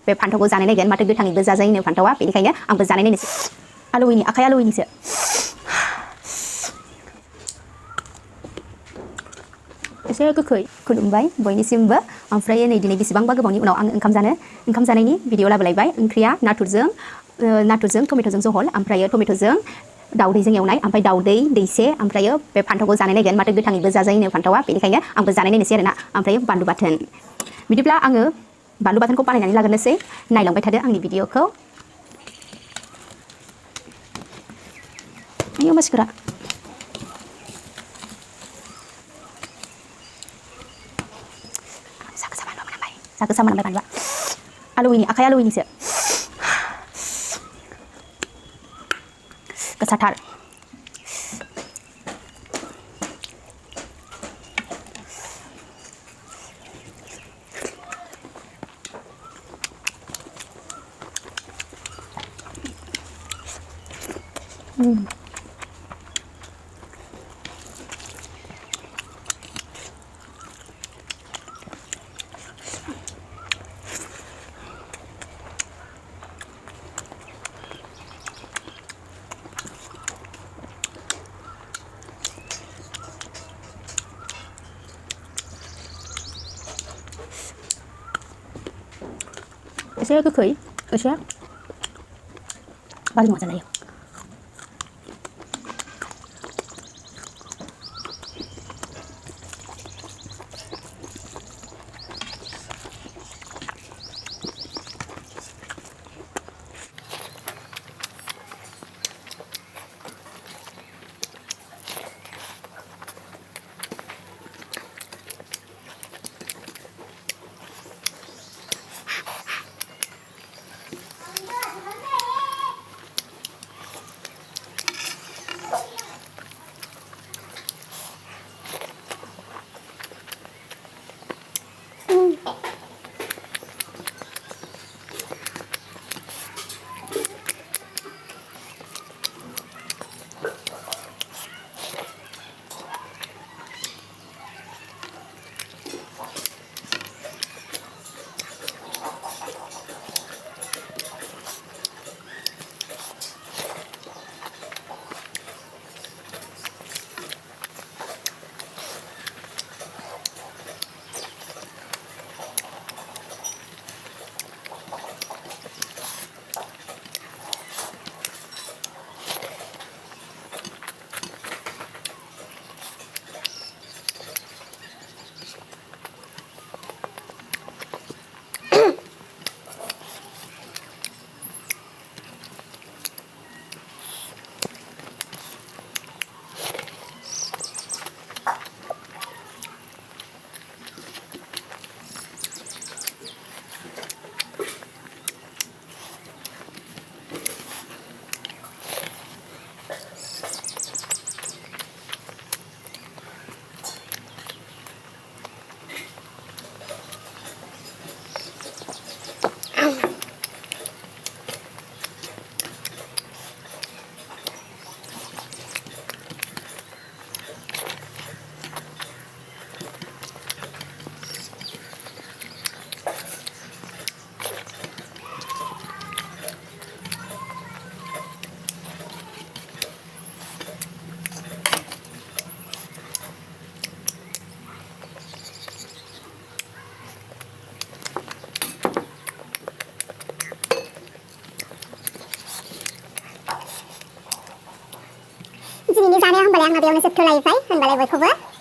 बे फान्थावखौ जानाय नायगोन माथो गोथाङैबो जाजायोनो फान्थावा बेनिखायनो आंबो जानाय नायनोसै आलौयैनि आखाइ आलौयैनिसो एसे गोखै खुलुमबाय बयनिसिमबो ओमफ्राय नै दिनै बेसेबांबा गोबावनि उनाव आं ओंखाम जानायनि भिडिअ लाबोलायबाय ओंख्रिया नाथुरजों टमेट'जों जहल ओमफ्राय टमेट'जों दाउदैजों एवनाय ओमफ्राय दाउदै दैसे ओमफ्राय बे फान्थावखौ जानाय नायगोन माथो गोथाङैबो जाजायोनो फान्थावा बेनिखायनो आंबो जानाय नायनोसै आरोना ओमफ्राय बानलु बाथोन बिदिब्ला आङो बानलु बाथोनखौ बानायनानै लाग्रोनोसै नायलांबाय थादो आंनि भिडिअखौ आयौ मानसिफोरा जागोसा मोनामबाय बानलुआ आलौयैनि आखाइ आलौयैनिसो गोसाथार एसे गोखै एसे बारि नङा जालायो दिनैनि जानाया होनबालाय आंना बेयावनो जोबथ'लायबाय होनबालाय बयखौबो